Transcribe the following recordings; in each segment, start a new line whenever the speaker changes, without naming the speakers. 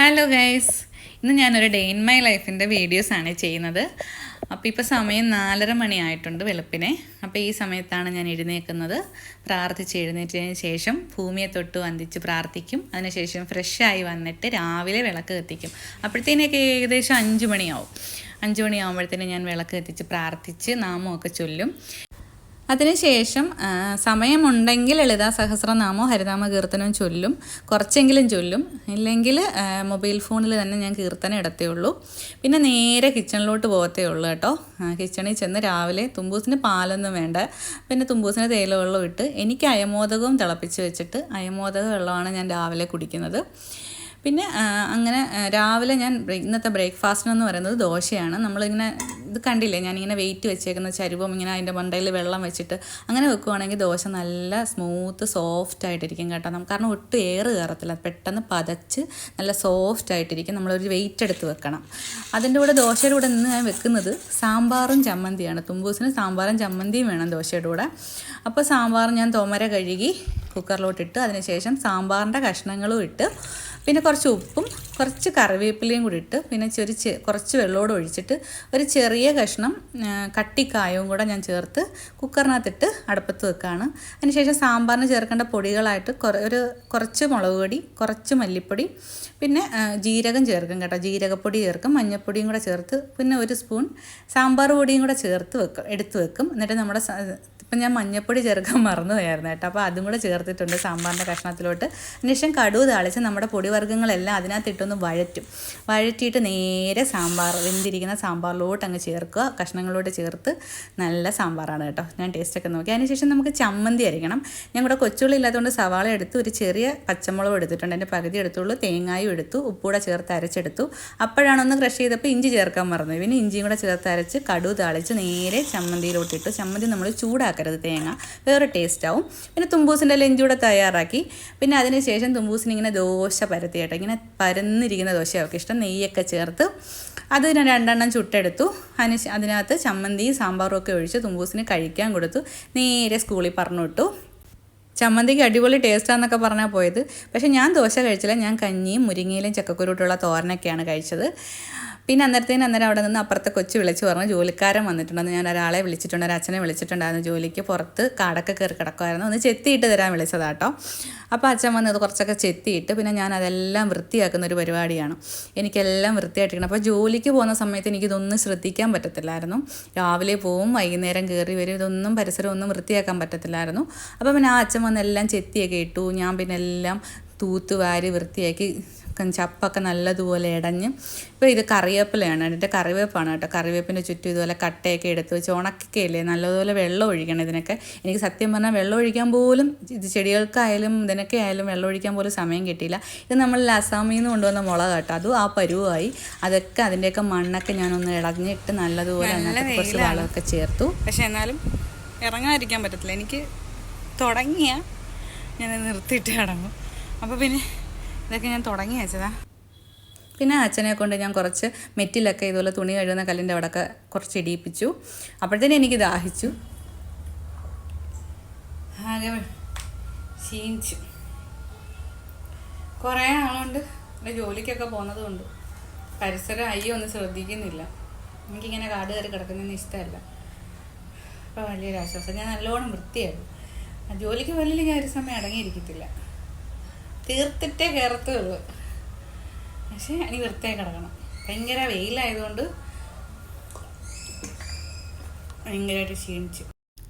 Hello guys, ഇന്ന് ഞാനൊരു day in my ലൈഫിൻ്റെ വീഡിയോസാണ് ചെയ്യുന്നത്. അപ്പോൾ ഇപ്പോൾ സമയം 4:30 മണിയായിട്ടുണ്ട് വെളുപ്പിനെ. അപ്പോൾ ഈ സമയത്താണ് ഞാൻ എഴുന്നേൽക്കുന്നത്. പ്രാർത്ഥിച്ച് എഴുന്നേറ്റതിന് ശേഷം ഭൂമിയെ തൊട്ട് വന്ദിച്ച് പ്രാർത്ഥിക്കും. അതിനുശേഷം ഫ്രഷായി വന്നിട്ട് രാവിലെ വിളക്ക് കത്തിക്കും. അപ്പോഴത്തേനൊക്കെ ഏകദേശം 5 മണിയാവും. 5 മണിയാകുമ്പോഴത്തേനും ഞാൻ വിളക്ക് കത്തിച്ച് പ്രാർത്ഥിച്ച് നാമമൊക്കെ ചൊല്ലും. അതിനുശേഷം സമയമുണ്ടെങ്കിൽ ലളിതാ സഹസ്രനാമോ ഹരിനാമ കീർത്തനവും ചൊല്ലും, കുറച്ചെങ്കിലും ചൊല്ലും. ഇല്ലെങ്കിൽ മൊബൈൽ ഫോണിൽ തന്നെ ഞാൻ കീർത്തനം ഇടത്തേ ഉള്ളൂ. പിന്നെ നേരെ കിച്ചണിലോട്ട് പോകത്തേ ഉള്ളൂ കേട്ടോ. കിച്ചണിൽ ചെന്ന് രാവിലെ തുമ്പൂസിന് പാലൊന്നും വേണ്ട, പിന്നെ തുമ്പൂസിന് തേയില വെള്ളം ഇട്ട് എനിക്ക് അയമോദകവും തിളപ്പിച്ച് വെച്ചിട്ട് അയമോദക വെള്ളമാണ് ഞാൻ രാവിലെ കുടിക്കുന്നത്. പിന്നെ അങ്ങനെ രാവിലെ ഞാൻ ഇന്നത്തെ ബ്രേക്ക്ഫാസ്റ്റിനെന്ന് പറയുന്നത് ദോശയാണ്. നമ്മളിങ്ങനെ ഇത് കണ്ടില്ലേ, ഞാനിങ്ങനെ വെയിറ്റ് വെച്ചേക്കുന്ന ചരുവം ഇങ്ങനെ അതിൻ്റെ മണ്ടയിൽ വെള്ളം വെച്ചിട്ട് അങ്ങനെ വെക്കുവാണെങ്കിൽ ദോശ നല്ല സ്മൂത്ത് സോഫ്റ്റ് ആയിട്ടിരിക്കും കേട്ടോ. കാരണം ഒട്ടും എയർ കയറത്തില്ല, പെട്ടെന്ന് പതച്ച് നല്ല സോഫ്റ്റ് ആയിട്ടിരിക്കും. നമ്മളൊരു വെയിറ്റ് എടുത്ത് വെക്കണം. അതിൻ്റെ കൂടെ ദോശയുടെ കൂടെ ഇന്ന് ഞാൻ വെക്കുന്നത് സാമ്പാറും ചമ്മന്തിയാണ്. തുമ്പൂസിന് സാമ്പാറും ചമ്മന്തിയും വേണം ദോശയുടെ കൂടെ. അപ്പോൾ സാമ്പാർ ഞാൻ തോമര കഴുകി കുക്കറിലോട്ടിട്ട് അതിനുശേഷം സാമ്പാറിൻ്റെ കഷ്ണങ്ങളും ഇട്ട് പിന്നെ കുറച്ച് ഉപ്പും കുറച്ച് കറിവേപ്പിലയും കൂടി ഇട്ട് പിന്നെ കുറച്ച് വെള്ളമോട് ഒഴിച്ചിട്ട് ഒരു ചെറിയ കഷ്ണം കട്ടിക്കായവും കൂടെ ഞാൻ ചേർത്ത് കുക്കറിനകത്തിട്ട് അടുപ്പത്ത് വെക്കുകയാണ്. അതിനുശേഷം സാമ്പാറിന് ചേർക്കേണ്ട പൊടികളായിട്ട് കുറച്ച് മുളക് പൊടി, കുറച്ച് മല്ലിപ്പൊടി, പിന്നെ ജീരകം ചേർക്കും കേട്ടോ. ജീരകപ്പൊടി ചേർക്കും, മഞ്ഞൾപ്പൊടിയും കൂടെ ചേർത്ത് പിന്നെ ഒരു സ്പൂൺ സാമ്പാർ പൊടിയും കൂടെ എടുത്ത് വെക്കും. എന്നിട്ട് നമ്മുടെ ഇപ്പം ഞാൻ മഞ്ഞൾപ്പൊടി ചേർക്കാൻ മറന്നു പോയായിരുന്നു കേട്ടോ. അപ്പോൾ അതും കൂടെ ചേർത്തിട്ടുണ്ട് സാമ്പാറിൻ്റെ കഷ്ണത്തിലോട്ട്. അതിനുശേഷം കടുക് താളിച്ച് നമ്മുടെ പൊടിവർഗ്ഗങ്ങളെല്ലാം അതിനകത്തിട്ടൊന്ന് വഴറ്റിയിട്ട് നേരെ വെന്തിരിക്കുന്ന സാമ്പാറിലോട്ട് അങ്ങ് ചേർക്കുക. കഷ്ണങ്ങളോട്ട് ചേർത്ത് നല്ല സാമ്പാറാണ് കേട്ടോ. ഞാൻ ടേസ്റ്റൊക്കെ നോക്കി. അതിനുശേഷം നമുക്ക് ചമ്മന്തി അരിക്കണം. ഞാൻ കൂടെ കൊച്ചുള്ളി ഇല്ലാത്തതുകൊണ്ട് സവാള എടുത്ത് ഒരു ചെറിയ പച്ചമുളക് എടുത്തിട്ടുണ്ട്. അതിൻ്റെ പകുതി എടുത്തുള്ളൂ. തേങ്ങായും എടുത്തു, ഉപ്പൂടെ ചേർത്ത് അരച്ചെടുത്തു. അപ്പോഴാണ് ഒന്ന് ക്രഷ് ചെയ്തപ്പോൾ ഇഞ്ചി ചേർക്കാൻ മറന്നു. പിന്നെ ഇഞ്ചിയും കൂടെ ചേർത്ത് അരച്ച് കടുക് താളിച്ച് നേരെ ചമ്മന്തിയിലോട്ടിട്ടു. ചമ്മന്തി നമ്മൾ ചൂടാക്കരുത്, തേങ്ങ വേറെ ടേസ്റ്റ് ആവും. പിന്നെ തുമ്പൂസിൻ്റെ ലഞ്ച് കൂടെ തയ്യാറാക്കി. പിന്നെ അതിന് ശേഷം തുമ്പൂസിന് ഇങ്ങനെ ദോശ പരത്തിയായിട്ട് ഇങ്ങനെ പരന്നിരിക്കുന്ന ദോശയൊക്കെ ഇഷ്ടം, നെയ്യൊക്കെ ചേർത്ത് അത് ഞാൻ 2 ചുട്ടെടുത്തു. അതിനകത്ത് ചമ്മന്തിയും സാമ്പാറും ഒക്കെ ഒഴിച്ച് തുമ്പൂസിന് കഴിക്കാൻ കൊടുത്തു. നേരെ സ്കൂളിൽ പറഞ്ഞു വിട്ടു. ചമ്മന്തിക്ക് അടിപൊളി ടേസ്റ്റാന്നൊക്കെ പറഞ്ഞാൽ പോയത്. പക്ഷേ ഞാൻ ദോശ കഴിച്ചില്ല. ഞാൻ കഞ്ഞിയും മുരിങ്ങയിലും ചക്കക്കുരുട്ടുള്ള തോരനൊക്കെയാണ് കഴിച്ചത്. പിന്നെ അന്നേരം അവിടെ നിന്ന് അപ്പുറത്തെ കൊച്ചു വിളിച്ച് പറഞ്ഞു ജോലിക്കാരൻ വന്നിട്ടുണ്ടെന്ന്. ഞാൻ ഒരാളെ വിളിച്ചിട്ടുണ്ട്, ഒരു അച്ഛനെ വിളിച്ചിട്ടുണ്ടായിരുന്നു. ജോലിക്ക് പുറത്ത് കാടൊക്കെ കയറി കിടക്കുമായിരുന്നു, ഒന്ന് ചെത്തിയിട്ട് തരാൻ വിളിച്ചതാട്ടോ. അപ്പോൾ അച്ഛൻ വന്നത് കുറച്ചൊക്കെ ചെത്തിയിട്ട് പിന്നെ ഞാൻ അതെല്ലാം വൃത്തിയാക്കുന്ന ഒരു പരിപാടിയാണ്. എനിക്കെല്ലാം വൃത്തിയായിട്ടിരിക്കണം. അപ്പോൾ ജോലിക്ക് പോകുന്ന സമയത്ത് എനിക്കിതൊന്നും ശ്രദ്ധിക്കാൻ പറ്റത്തില്ലായിരുന്നു. രാവിലെ പോവും, വൈകുന്നേരം കയറി വരും, ഇതൊന്നും പരിസരമൊന്നും വൃത്തിയാക്കാൻ പറ്റത്തില്ലായിരുന്നു. അപ്പോൾ പിന്നെ ആ അച്ഛൻ വന്ന് എല്ലാം ചെത്തിയൊക്കെ ഇട്ടു. ഞാൻ പിന്നെ എല്ലാം തൂത്തുവാരി വൃത്തിയാക്കി ചപ്പൊക്കെ നല്ലതുപോലെ ഇടഞ്ഞ്. ഇപ്പോൾ ഇത് കറിവേപ്പിലയാണ്, അതിൻ്റെ കറിവേപ്പാണ് കേട്ടോ. കറിവേപ്പിൻ്റെ ചുറ്റും ഇതുപോലെ കട്ടയൊക്കെ എടുത്ത് വെച്ച് ഉണക്കിക്കയില്ലേ, നല്ലതുപോലെ വെള്ളം ഒഴിക്കണം ഇതിനൊക്കെ. എനിക്ക് സത്യം പറഞ്ഞാൽ വെള്ളം ഒഴിക്കാൻ പോലും, ഇത് ചെടികൾക്കായാലും ഇതിനൊക്കെ ആയാലും വെള്ളം ഒഴിക്കാൻ പോലും സമയം കിട്ടിയില്ല. ഇത് നമ്മൾ അസാമിൽ നിന്ന് കൊണ്ടുവന്ന മുളക് കേട്ടോ, അതും ആ പരുവായി. അതൊക്കെ അതിൻ്റെയൊക്കെ മണ്ണൊക്കെ ഞാനൊന്ന് ഇളഞ്ഞിട്ട് നല്ലതുപോലെ അതിനകത്ത് കുറച്ച് വളമൊക്കെ ചേർത്തു. പക്ഷേ എന്നാലും ഇറങ്ങാതിരിക്കാൻ പറ്റത്തില്ല. എനിക്ക് തുടങ്ങിയ ഞാൻ നിർത്തിയിട്ട് കിടങ്ങും. അപ്പോൾ പിന്നെ ഇതൊക്കെ ഞാൻ തുടങ്ങി വെച്ചതാ. പിന്നെ അച്ഛനെ കൊണ്ട് ഞാൻ കുറച്ച് മെറ്റിലൊക്കെ ഇതുപോലെ തുണി കഴുകുന്ന കല്ലിൻ്റെ അവിടെയൊക്കെ കുറച്ച് ഇടിയിപ്പിച്ചു. അപ്പോഴത്തേനും എനിക്ക് ദാഹിച്ചു, ആകെ ക്ഷീണിച്ചു. കുറേ ആളുകൊണ്ട് എൻ്റെ ജോലിക്കൊക്കെ പോകുന്നതുകൊണ്ട് പരിസരം ഒന്നും ശ്രദ്ധിക്കുന്നില്ല. എനിക്കിങ്ങനെ കാട് കയറി കിടക്കുന്നതൊന്നും ഇഷ്ടമല്ല. അപ്പോൾ വലിയൊരു ആശ്വാസം. ഞാൻ നല്ലോണം വൃത്തിയായിരുന്നു. ജോലിക്ക് പോലില്ല, ഞാൻ ഒരു സമയം അടങ്ങിയിരിക്കത്തില്ല, തീർത്തിട്ടേ കയറത്തുള്ളൂ. പക്ഷേ എനിക്ക് വൃത്തിയായി കിടക്കണം. ഭയങ്കര വെയിലായതുകൊണ്ട് ഭയങ്കരമായിട്ട് ക്ഷീണിച്ചു.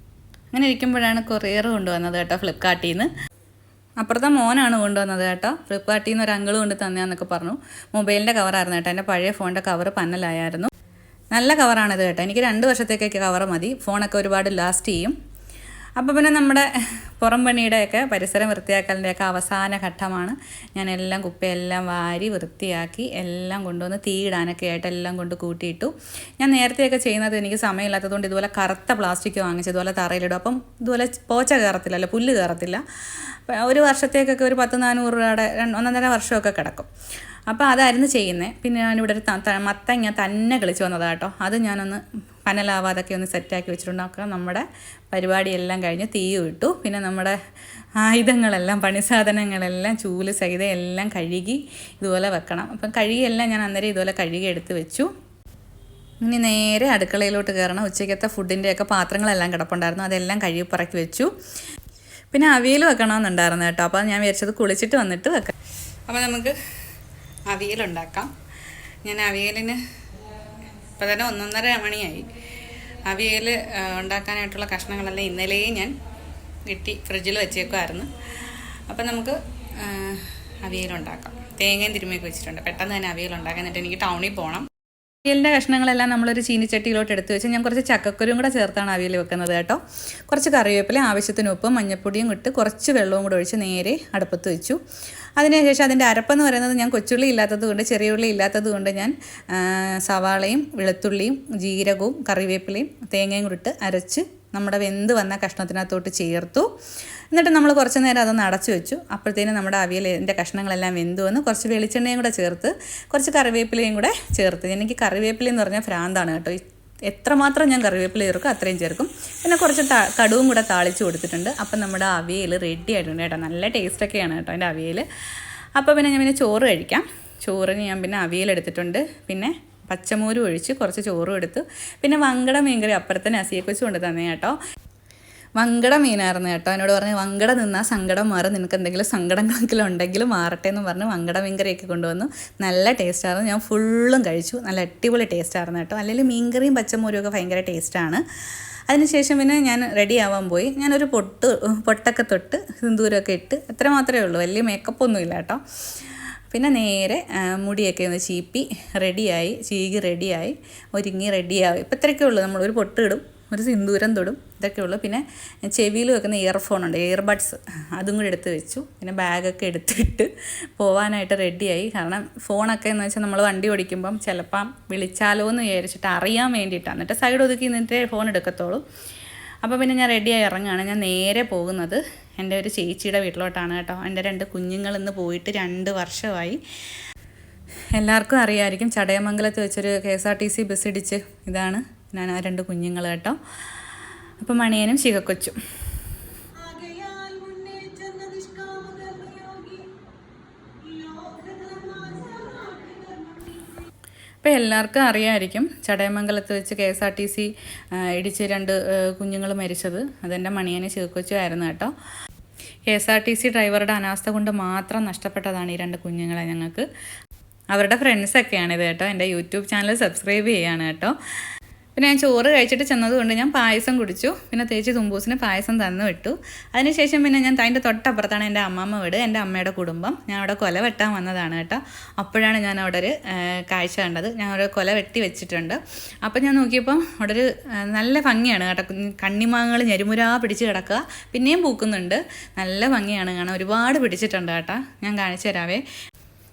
അങ്ങനെ ഇരിക്കുമ്പോഴാണ് കൊറിയർ കൊണ്ടുവന്നത് കേട്ടോ, ഫ്ലിപ്കാർട്ടിൽ നിന്ന്. അപ്പുറത്തെ മോനാണ് കൊണ്ടുവന്നത് കേട്ടോ. ഫ്ലിപ്കാർട്ടിൽ നിന്ന് ഒരു അങ്കിൾ കൊണ്ട് തന്നെയാന്നൊക്കെ പറഞ്ഞു. മൊബൈലിൻ്റെ കവറായിരുന്നു കേട്ടോ. എൻ്റെ പഴയ ഫോണിൻ്റെ കവർ പന്നലായിരുന്നു. നല്ല കവറാണിത് കേട്ടോ. എനിക്ക് 2 വർഷത്തേക്കൊക്കെ കവർ മതി. ഫോണൊക്കെ ഒരുപാട് ലാസ്റ്റ് ചെയ്യും. അപ്പോൾ പിന്നെ നമ്മുടെ പുറം പണിയുടെയൊക്കെ പരിസരം വൃത്തിയാക്കലിൻ്റെയൊക്കെ അവസാന ഘട്ടമാണ്. ഞാൻ എല്ലാം കുപ്പയെല്ലാം വാരി വൃത്തിയാക്കി എല്ലാം കൊണ്ടുവന്ന് തീയിടാനൊക്കെ ആയിട്ട് എല്ലാം കൊണ്ട് കൂട്ടിയിട്ടു. ഞാൻ നേരത്തെയൊക്കെ ചെയ്യുന്നത് എനിക്ക് സമയമില്ലാത്തതുകൊണ്ട് ഇതുപോലെ കറുത്ത പ്ലാസ്റ്റിക് വാങ്ങിച്ച് ഇതുപോലെ തറയിലിടും. അപ്പം ഇതുപോലെ പോച്ച കയറത്തില്ല, അല്ല പുല്ല് കയറത്തില്ല. ഒരു വർഷത്തേക്കൊക്കെ ഒരു 10-400 രൂപയുടെ 1.5 വർഷമൊക്കെ കിടക്കും. അപ്പോൾ അതായിരുന്നു ചെയ്യുന്നത്. പിന്നെ ഞാനിവിടെ ഒരു മത്തങ്ങ തന്നെ കിളിച്ച് വന്നതാണ് കേട്ടോ. അത് ഞാനൊന്ന് കനലാവാതൊക്കെ ഒന്ന് സെറ്റാക്കി വെച്ചിട്ടുണ്ട്. ഒക്കെ നമ്മുടെ പരിപാടിയെല്ലാം കഴിഞ്ഞ് തീ ഇട്ടു. പിന്നെ നമ്മുടെ ആയുധങ്ങളെല്ലാം പണി സാധനങ്ങളെല്ലാം ചൂല് സഹിതം എല്ലാം കഴുകി ഇതുപോലെ വെക്കണം. അപ്പം കഴുകിയെല്ലാം ഞാൻ അന്നേരം ഇതുപോലെ കഴുകി എടുത്ത് വെച്ചു. ഇനി നേരെ അടുക്കളയിലോട്ട് കയറണം. ഉച്ചയ്ക്കത്തെ ഫുഡിൻ്റെയൊക്കെ പാത്രങ്ങളെല്ലാം കിടപ്പുണ്ടായിരുന്നു, അതെല്ലാം കഴുകി പറക്കി വെച്ചു. പിന്നെ അവിയൽ വെക്കണമെന്നുണ്ടായിരുന്നു കേട്ടോ. അപ്പോൾ ഞാൻ വിചാരിച്ചത് കുളിച്ചിട്ട് വന്നിട്ട് വെക്കാം. അപ്പോൾ നമുക്ക് അവിയലുണ്ടാക്കാം. ഞാൻ അവിയലിന് ഇപ്പോൾ തന്നെ 1:30 മണിയായി. അവിയൽ ഉണ്ടാക്കാനായിട്ടുള്ള കഷ്ണങ്ങളെല്ലാം ഇന്നലെയും ഞാൻ വെട്ടി ഫ്രിഡ്ജിൽ വെച്ചേക്കുമായിരുന്നു. അപ്പം നമുക്ക് അവിയലുണ്ടാക്കാം. തേങ്ങയും തിരുമ്മിയൊക്കെ വെച്ചിട്ടുണ്ട്. പെട്ടെന്ന് തന്നെ അവിയലുണ്ടാക്കാം. എന്നിട്ട് എനിക്ക് ടൗണിൽ പോകണം. അവിയലിൻ്റെ കഷ്ണങ്ങളെല്ലാം നമ്മളൊരു ചീനിച്ചട്ടിയിലോട്ട് എടുത്ത് വെച്ച് ഞാൻ കുറച്ച് ചക്കക്കുരും കൂടെ ചേർത്താണ് അവിയൽ വെക്കുന്നത് കേട്ടോ. കുറച്ച് കറിവേപ്പില, ആവശ്യത്തിന് ഉപ്പും മഞ്ഞൾപ്പൊടിയും ഇട്ട് കുറച്ച് വെള്ളവും കൂടെ ഒഴിച്ച് നേരെ അടുപ്പത്ത് വെച്ചു. അതിനുശേഷം അതിൻ്റെ അരപ്പെന്ന് പറയുന്നത് ഞാൻ കൊച്ചുള്ളി ഇല്ലാത്തത് കൊണ്ട്, ചെറിയ ഉള്ളി ഇല്ലാത്തത് കൊണ്ട് ഞാൻ സവാളയും വെളുത്തുള്ളിയും ജീരകവും കറിവേപ്പിലയും തേങ്ങയും കൂടി ഇട്ട് അരച്ച് നമ്മുടെ വെന്ത് വന്ന കഷ്ണത്തിനകത്തോട്ട് ചേർത്തു. എന്നിട്ട് നമ്മൾ കുറച്ച് നേരം അതൊന്ന് അടച്ചു വെച്ചു. അപ്പോഴത്തേനും നമ്മുടെ അവിയലിൻ്റെ കഷ്ണങ്ങളെല്ലാം വെന്ത് വന്ന് കുറച്ച് വെളിച്ചെണ്ണയും കൂടെ ചേർത്ത് കുറച്ച് കറിവേപ്പിലയും കൂടെ ചേർത്ത്. എനിക്ക് കറിവേപ്പില എന്ന് പറഞ്ഞാൽ ഭ്രാന്താണ് കേട്ടോ. എത്രമാത്രം ഞാൻ കറിവേപ്പില ചേർക്കും അത്രയും ചേർക്കും. പിന്നെ കുറച്ച് കടുവും കൂടെ താളിച്ച് കൊടുത്തിട്ടുണ്ട്. അപ്പം നമ്മുടെ അവിയൽ റെഡി ആയിട്ടുണ്ട് കേട്ടോ. നല്ല ടേസ്റ്റൊക്കെയാണ് കേട്ടോ എൻ്റെ അവിയൽ. അപ്പോൾ പിന്നെ ഞാൻ പിന്നെ ചോറ് കഴിക്കാം. ചോറിന് ഞാൻ പിന്നെ അവിയൽ എടുത്തിട്ടുണ്ട്. പിന്നെ പച്ചമോരും ഒഴിച്ച് കുറച്ച് ചോറും എടുത്തു. പിന്നെ വങ്കട മീൻകറി അപ്പുറത്തെ നസിയെക്കുറിച്ച് കൊണ്ട് തന്നെ കേട്ടോ. വങ്കട മീനായിരുന്നു കേട്ടോ. എന്നോട് പറഞ്ഞ് വങ്കട നിന്നാൽ സങ്കടം മാറും, നിനക്ക് എന്തെങ്കിലും സങ്കടങ്ങളെങ്കിലും ഉണ്ടെങ്കിലും മാറട്ടെ എന്ന് പറഞ്ഞ് വങ്കട മീൻകറിയൊക്കെ കൊണ്ടുവന്നു. നല്ല ടേസ്റ്റായിരുന്നു. ഞാൻ ഫുള്ളും കഴിച്ചു. നല്ല അടിപൊളി ടേസ്റ്റായിരുന്നു കേട്ടോ. അല്ലെങ്കിൽ മീൻകറിയും പച്ചമോരും ഒക്കെ ഭയങ്കര ടേസ്റ്റാണ്. അതിനുശേഷം പിന്നെ ഞാൻ റെഡി ആവാൻ പോയി. ഞാനൊരു പൊട്ടൊക്കെ തൊട്ട് സിന്ദൂരമൊക്കെ ഇട്ട് അത്ര മാത്രമേ ഉള്ളൂ, വലിയ മേക്കപ്പൊന്നും ഇല്ല കേട്ടോ. പിന്നെ നേരെ മുടിയൊക്കെ ഒന്ന് ചീപ്പി റെഡിയായി, ചീകി റെഡിയായി, ഒരുങ്ങി റെഡിയായി. ഇപ്പം ഇത്രയൊക്കെ ഉള്ളൂ. നമ്മളൊരു പൊട്ട് ഇടും, ഒരു സിന്ദൂരം തൊടും, ഇതൊക്കെ ഉള്ളൂ. പിന്നെ ചെവിയിൽ വെക്കുന്ന ഇയർഫോണുണ്ട്, ഇയർബഡ്സ്, അതും കൂടി എടുത്ത് വെച്ചു. പിന്നെ ബാഗൊക്കെ എടുത്തിട്ട് പോകാനായിട്ട് റെഡിയായി. കാരണം ഫോണൊക്കെ എന്ന് വെച്ചാൽ നമ്മൾ വണ്ടി ഓടിക്കുമ്പം ചിലപ്പം വിളിച്ചാലോ എന്ന് വിചാരിച്ചിട്ട് അറിയാൻ വേണ്ടിയിട്ടാണ്. എന്നിട്ട് സൈഡ് ഒതുക്കി നിന്നിട്ടേ ഫോൺ എടുക്കത്തുള്ളൂ. അപ്പോൾ പിന്നെ ഞാൻ റെഡിയായി ഇറങ്ങുകയാണ്. ഞാൻ നേരെ പോകുന്നത് എൻ്റെ ഒരു ചേച്ചിയുടെ വീട്ടിലോട്ടാണ് കേട്ടോ. എൻ്റെ 2 കുഞ്ഞുങ്ങൾ ഇന്ന് പോയിട്ട് 2 വർഷമായി. എല്ലാവർക്കും അറിയാമായിരിക്കും, ചടയമംഗലത്ത് വെച്ചൊരു KSRTC ബസ് ഇടിച്ച് ഇതാണ് ഞാൻ ആ 2 കുഞ്ഞുങ്ങൾ കേട്ടോ. അപ്പോൾ മണിയനും ശിവക്കൊച്ചും. ഇപ്പോൾ എല്ലാവർക്കും അറിയാമായിരിക്കും, ചടയമംഗലത്ത് വെച്ച് KSRTC ഇടിച്ച് 2 കുഞ്ഞുങ്ങൾ മരിച്ചത്. അതെൻ്റെ മണിയനും ശിവക്കൊച്ചും ആയിരുന്നു കേട്ടോ. KSRTC ഡ്രൈവറുടെ അനാസ്ഥ കൊണ്ട് മാത്രം നഷ്ടപ്പെട്ടതാണ് ഈ 2 കുഞ്ഞുങ്ങളെ ഞങ്ങൾക്ക്. അവരുടെ ഫ്രണ്ട്സൊക്കെയാണിത് കേട്ടോ. എൻ്റെ യൂട്യൂബ് ചാനൽ സബ്സ്ക്രൈബ് ചെയ്യാണ് കേട്ടോ. പിന്നെ ഞാൻ ചോറ് കഴിച്ചിട്ട് ചെന്നതുകൊണ്ട് ഞാൻ പായസം കുടിച്ചു. പിന്നെ തേച്ച് തുമ്പൂസിന് പായസം തന്നു വിട്ടു. അതിനുശേഷം പിന്നെ ഞാൻ അതിൻ്റെ തൊട്ടപ്പുറത്താണ് എൻ്റെ അമ്മമ്മ വീട്, എൻ്റെ അമ്മയുടെ കുടുംബം. ഞാൻ അവിടെ കൊല വെട്ടാൻ വന്നതാണ് കേട്ടോ. അപ്പോഴാണ് ഞാൻ അവിടെ ഒരു കാഴ്ച കണ്ടത്. ഞാൻ അവിടെ കൊല വെട്ടി വെച്ചിട്ടുണ്ട്. അപ്പം ഞാൻ നോക്കിയപ്പോൾ അവിടെ ഒരു നല്ല ഭംഗിയാണ് കേട്ടോ. കണ്ണിമാങ്ങകൾ ഞെരുമുരാ പിടിച്ച് കിടക്കുക, പിന്നെയും പൂക്കുന്നുണ്ട്. നല്ല ഭംഗിയാണ് കാണാൻ. ഒരുപാട് പിടിച്ചിട്ടുണ്ട് കേട്ടോ. ഞാൻ കാണിച്ചു തരാവേ.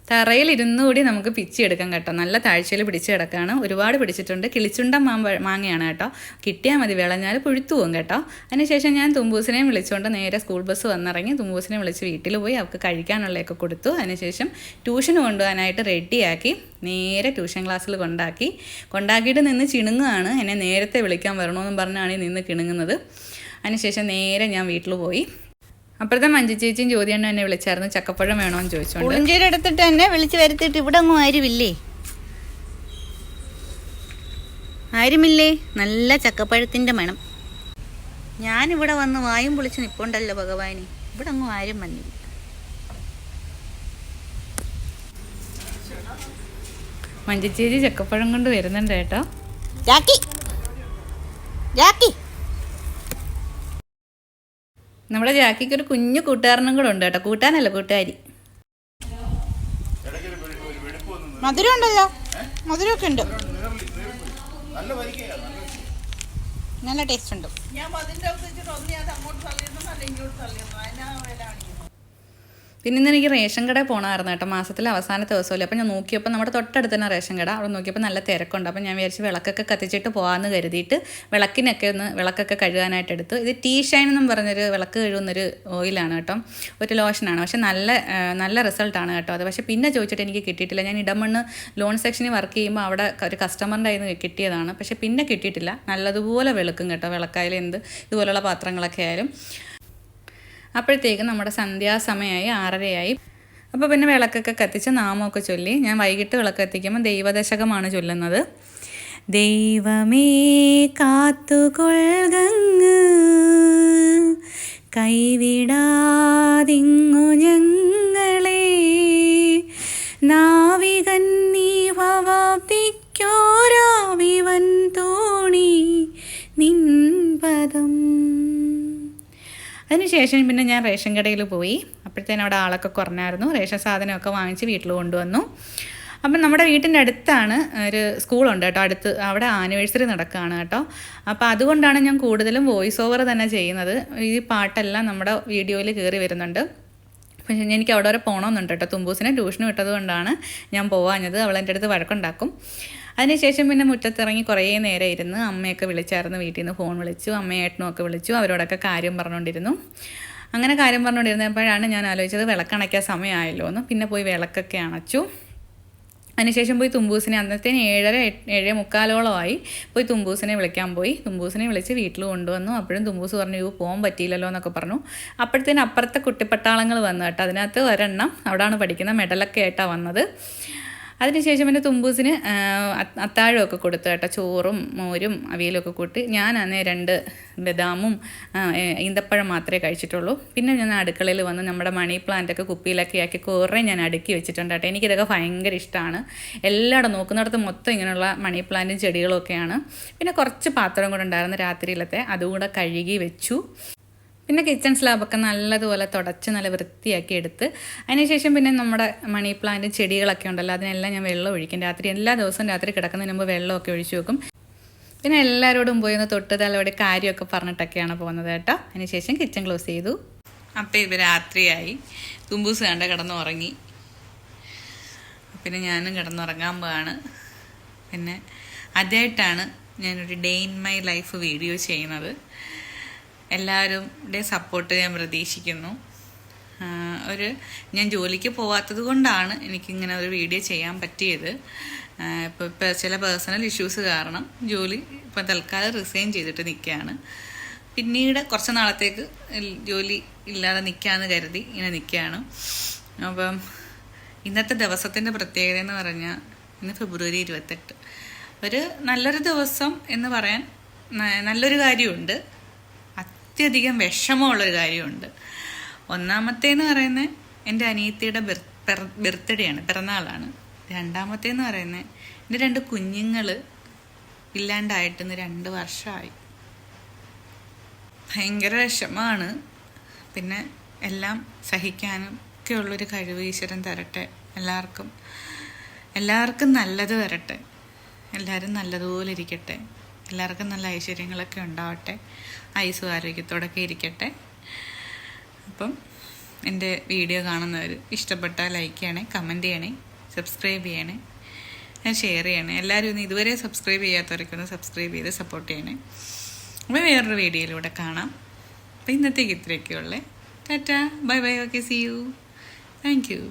തറയിൽ ഇരുന്നുകൂടി നമുക്ക് പിച്ചെടുക്കാം കേട്ടോ. നല്ല താഴ്ചയിൽ പിടിച്ച് കിടക്കുകയാണ്. ഒരുപാട് പിടിച്ചിട്ടുണ്ട്. കിളിച്ചുണ്ടൻ മാങ്ങയാണ് കേട്ടോ. കിട്ടിയാൽ മതി, വിളഞ്ഞാൽ പുഴുത്തു പോകും കേട്ടോ. അതിനുശേഷം ഞാൻ തുമ്പൂസിനെയും വിളിച്ചുകൊണ്ട് നേരെ സ്കൂൾ ബസ് വന്നിറങ്ങി. തുമ്പൂസിനെ വിളിച്ച് വീട്ടിൽ പോയി അവൾക്ക് കഴിക്കാനുള്ളതൊക്കെ കൊടുത്തു. അതിനുശേഷം ട്യൂഷന് കൊണ്ടുപോകാനായിട്ട് റെഡിയാക്കി നേരെ ട്യൂഷൻ ക്ലാസ്സിൽ കൊണ്ടാക്കിയിട്ട് നിന്ന് ചിണുങ്ങുകയാണ്. എന്നെ നേരത്തെ വിളിക്കാൻ വരണമെന്നും പറഞ്ഞാണ് നിന്ന് കിണുങ്ങുന്നത്. അതിനുശേഷം നേരെ ഞാൻ വീട്ടിൽ പോയി. അപ്പോഴത്തെ മഞ്ജു ചേച്ചിയും ജ്യോതിയണ്ണും എന്നെ വിളിച്ചായിരുന്നു, ചക്കപ്പഴം വേണോന്ന് ചോദിച്ചോണ്ട്.
പുളിഞ്ചേരി എടുത്തിട്ട് എന്നെ വിളിച്ച് വരുത്തിയിട്ട് ഇവിടെ ഒന്നും ആരുമില്ലേ? ആരുമില്ലേ? നല്ല ചക്കപ്പഴത്തിൻ്റെ മണം. ഞാനിവിടെ വന്ന് വായും പൊളിച്ച് നിൽപ്പുണ്ടല്ലോ ഭഗവാനെ. ഇവിടെ ഒന്നും ആരും വന്നില്ല.
മഞ്ജു ചേച്ചി ചക്കപ്പഴം കൊണ്ട് വരുന്നുണ്ട് കേട്ടോ.
ജാക്കി ജാക്കി
നമ്മുടെ ജാക്കിക്ക് ഒരു കുഞ്ഞു കൂട്ടുകാരനും കൂടെ ഉണ്ട് കേട്ടോ. കൂട്ടാനല്ല, കൂട്ടുകാരി.
മധുരം ഉണ്ടല്ലോ, മധുരമൊക്കെ ഉണ്ട്, നല്ല ടേസ്റ്റ് ഉണ്ട്.
പിന്നെ ഇന്ന് എനിക്ക് റേഷൻ കടയിൽ പോകണമായിരുന്നു കേട്ടോ, മാസത്തിലെ അവസാനത്തെ ദിവസമല്ലേ. അപ്പോൾ ഞാൻ നോക്കിയപ്പോൾ നമ്മുടെ തൊട്ടടുത്ത് തന്നെ റേഷൻ കട, അവിടെ നോക്കിയപ്പോൾ നല്ല തിരക്കുണ്ട്. അപ്പോൾ ഞാൻ വിചാരിച്ച് വിളക്കൊക്കെ കത്തിച്ചിട്ട് പോകാമെന്ന് കരുതിയിട്ട് വിളക്കൊക്കെ കഴുകാനായിട്ട് എടുത്തു. ഇത് ടീ ഷൈൻ എന്നും പറഞ്ഞൊരു വിളക്ക് കഴുകുന്നൊരു ഓയിലാണ് കേട്ടോ, ഒരു ലോഷനാണ്. പക്ഷേ നല്ല റിസൾട്ടാണ് കേട്ടോ അത്. പക്ഷേ പിന്നെ ചോദിച്ചിട്ട് എനിക്ക് കിട്ടിയിട്ടില്ല. ഞാൻ ഇടമണ്ണ് ലോൺ സെക്ഷനിൽ വർക്ക് ചെയ്യുമ്പോൾ അവിടെ ഒരു കസ്റ്റമറിൻ്റെ കയ്യിൽ നിന്ന് കിട്ടിയതാണ്. പക്ഷേ പിന്നെ കിട്ടിയിട്ടില്ല. നല്ലതുപോലെ വെളുക്കും കേട്ടോ, വിളക്കായാലും ഇതുപോലുള്ള പാത്രങ്ങളൊക്കെ ആയാലും. അപ്പോഴത്തേക്കും നമ്മുടെ സന്ധ്യാസമയമായി, 6:30 അപ്പോൾ പിന്നെ വിളക്കൊക്കെ കത്തിച്ച് നാമമൊക്കെ ചൊല്ലി. ഞാൻ വൈകിട്ട് വിളക്ക് കത്തിക്കുമ്പോൾ ദൈവദശകമാണ് ചൊല്ലുന്നത്. ദൈവമേ കാത്തുകൊൾകങ്ങ് കൈവിടാതിങ്ങു ഞങ്ങളെ, നാവികൻ നീ ഭവാബ്ദിക്കോരാവിവൻ തോണി നിൻപദം. അതിനുശേഷം പിന്നെ ഞാൻ റേഷൻ കടയിൽ പോയി. അപ്പോഴത്തേനും അവിടെ ആളൊക്കെ കുറഞ്ഞായിരുന്നു. റേഷൻ സാധനമൊക്കെ വാങ്ങിച്ച് വീട്ടിൽ കൊണ്ടുവന്നു. അപ്പം നമ്മുടെ വീട്ടിൻ്റെ അടുത്താണ് ഒരു സ്കൂളുണ്ട് കേട്ടോ, അവിടെ ആനിവേഴ്സറി നടക്കുകയാണ് കേട്ടോ. അപ്പോൾ അതുകൊണ്ടാണ് ഞാൻ കൂടുതലും വോയിസ് ഓവർ തന്നെ ചെയ്യുന്നത്. ഈ പാട്ടെല്ലാം നമ്മുടെ വീഡിയോയിൽ കയറി വരുന്നുണ്ട്. പക്ഷേ എനിക്ക് അവിടെ വരെ പോകണമെന്നുണ്ട് കേട്ടോ. തുമ്പൂസിനെ ട്യൂഷന് വിട്ടത് കൊണ്ടാണ് ഞാൻ പോകാഞ്ഞത്. അവൾ എൻ്റെ അടുത്ത് വഴക്കുണ്ടാക്കും. അതിനുശേഷം പിന്നെ മുറ്റത്തിറങ്ങി കുറേ നേരം ഇരുന്ന് അമ്മയൊക്കെ വിളിച്ചായിരുന്നു, വീട്ടിൽ നിന്ന് ഫോൺ വിളിച്ചു, അമ്മയേട്ടനും ഒക്കെ വിളിച്ചു. അവരോടൊക്കെ കാര്യം പറഞ്ഞുകൊണ്ടിരുന്നു. അങ്ങനെ കാര്യം പറഞ്ഞുകൊണ്ടിരുന്നപ്പോഴാണ് ഞാൻ ആലോചിച്ചത് വിളക്കണയ്ക്കാൻ സമയമായല്ലോ എന്ന്. പിന്നെ പോയി വിളക്കൊക്കെ അണച്ചു. അതിനുശേഷം പോയി തുമ്പൂസിനെ, അന്നത്തേന് 7:45 പോയി തുമ്പൂസിനെ വിളിക്കാൻ പോയി. തുമ്പൂസിനെ വിളിച്ച് വീട്ടിൽ കൊണ്ടുവന്നു. അപ്പോഴും തുമ്പൂസ് പറഞ്ഞു പോകാൻ പറ്റിയില്ലല്ലോ എന്നൊക്കെ പറഞ്ഞു. അപ്പോഴത്തേന് അപ്പുറത്തെ കുട്ടിപ്പട്ടാളങ്ങൾ വന്നു കേട്ടോ. അതിനകത്ത് ഒരെണ്ണം അവിടെയാണ് പഠിക്കുന്നത്, മെഡലൊക്കെ ആയിട്ടാണ് വന്നത്. അതിനുശേഷം പിന്നെ തുമ്പൂസിന് അത്താഴമൊക്കെ കൊടുത്തു കേട്ടോ, ചോറും മോരും അവിയലൊക്കെ കൂട്ടി. ഞാൻ അന്നേ 2 ബദാമും ഈന്തപ്പഴം മാത്രമേ കഴിച്ചിട്ടുള്ളൂ. പിന്നെ ഞാൻ അടുക്കളയിൽ വന്ന് നമ്മുടെ മണി പ്ലാന്റൊക്കെ കുപ്പിയിലൊക്കെ ആക്കി കുറേ ഞാൻ അടുക്കി വെച്ചിട്ടുണ്ട് കേട്ടോ. എനിക്കിതൊക്കെ ഭയങ്കര ഇഷ്ടമാണ്. എല്ലായിടും നോക്കുന്നിടത്ത് മൊത്തം ഇങ്ങനെയുള്ള മണി പ്ലാന്റും ചെടികളൊക്കെയാണ്. പിന്നെ കുറച്ച് പാത്രം കൂടെ ഉണ്ടായിരുന്നു രാത്രിയിലത്തെ, അതുകൂടെ കഴുകി വെച്ചു. പിന്നെ കിച്ചൺ സ്ലാബൊക്കെ നല്ലതുപോലെ തുടച്ച് നല്ല വൃത്തിയാക്കി എടുത്ത് അതിനുശേഷം പിന്നെ നമ്മുടെ മണി പ്ലാന്റ് ചെടികളൊക്കെ ഉണ്ടല്ലോ, അതിനെല്ലാം ഞാൻ വെള്ളം ഒഴിക്കും. എല്ലാ ദിവസവും രാത്രി കിടക്കുന്നതിന് മുമ്പ് വെള്ളമൊക്കെ ഒഴിച്ചു വെക്കും. പിന്നെ എല്ലാവരോടും പോയി ഒന്ന് തൊട്ട് തലോടെ കാര്യമൊക്കെ പറഞ്ഞിട്ടൊക്കെയാണ് പോകുന്നത് കേട്ടോ. അതിനുശേഷം കിച്ചൺ ക്ലോസ് ചെയ്തു. അപ്പോൾ ഇവ രാത്രിയായി. തുമ്പൂസ് കണ്ട കിടന്നുറങ്ങി. പിന്നെ ഞാനും കിടന്നുറങ്ങാൻ പോവാണ്. പിന്നെ ആദ്യമായിട്ടാണ് ഞാനൊരു day in my life video ചെയ്യുന്നത്. എല്ലാവരുടെ സപ്പോർട്ട് ഞാൻ പ്രതീക്ഷിക്കുന്നു. ഞാൻ ജോലിക്ക് പോവാത്തത് കൊണ്ടാണ് എനിക്കിങ്ങനെ ഒരു വീഡിയോ ചെയ്യാൻ പറ്റിയത്. ഇപ്പോൾ ചില പേഴ്സണൽ ഇഷ്യൂസ് കാരണം ജോലി ഇപ്പം തൽക്കാലം റിസൈൻ ചെയ്തിട്ട് നിൽക്കുകയാണ്. പിന്നീട് കുറച്ച് നാളത്തേക്ക് ജോലി ഇല്ലാതെ നിൽക്കാമെന്ന് കരുതി ഇങ്ങനെ നിൽക്കുകയാണ്. അപ്പം ഇന്നത്തെ ദിവസത്തിൻ്റെ പ്രത്യേകത എന്ന് പറഞ്ഞാൽ ഇന്ന് ഫെബ്രുവരി 28. നല്ലൊരു ദിവസം എന്ന് പറയാൻ നല്ലൊരു കാര്യമുണ്ട്, അത്യധികം വിഷമമുള്ളൊരു കാര്യമുണ്ട്. ഒന്നാമത്തേന്ന് പറയുന്നത് എൻ്റെ അനിയത്തിയുടെ ബർത്ത്ഡേയാണ്, പിറന്നാളാണ്. രണ്ടാമത്തേന്ന് പറയുന്നത് എൻ്റെ 2 കുഞ്ഞുങ്ങൾ ഇല്ലാണ്ടായിട്ട് 2 വർഷമായി. ഭയങ്കര വിഷമമാണ്. പിന്നെ എല്ലാം സഹിക്കാനും ഒക്കെ ഉള്ളൊരു കഴിവ് ഈശ്വരൻ തരട്ടെ. എല്ലാവർക്കും നല്ലത് വരട്ടെ. എല്ലാവരും നല്ലതുപോലെ ഇരിക്കട്ടെ. എല്ലാവർക്കും നല്ല ഐശ്വര്യങ്ങളൊക്കെ ഉണ്ടാവട്ടെ. ആയുസ്സും ആരോഗ്യത്തോടൊക്കെ ഇരിക്കട്ടെ. അപ്പം എൻ്റെ വീഡിയോ കാണുന്നവർ ഇഷ്ടപ്പെട്ടാൽ ലൈക്ക് ചെയ്യണേ, കമൻറ്റ് ചെയ്യണേ, സബ്സ്ക്രൈബ് ചെയ്യണേ, ഷെയർ ചെയ്യണേ. എല്ലാവരും ഒന്ന് ഇതുവരെ സബ്സ്ക്രൈബ് ചെയ്യാത്തവരൊക്കെ ഒന്ന് സബ്സ്ക്രൈബ് ചെയ്ത് സപ്പോർട്ട് ചെയ്യണേ. അപ്പോൾ വേറൊരു വീഡിയോയിലൂടെ കാണാം. അപ്പോൾ ഇന്നത്തേക്ക് ഇത്രയൊക്കെയുള്ളേ. Tata, bye bye, okay, see you, thank U.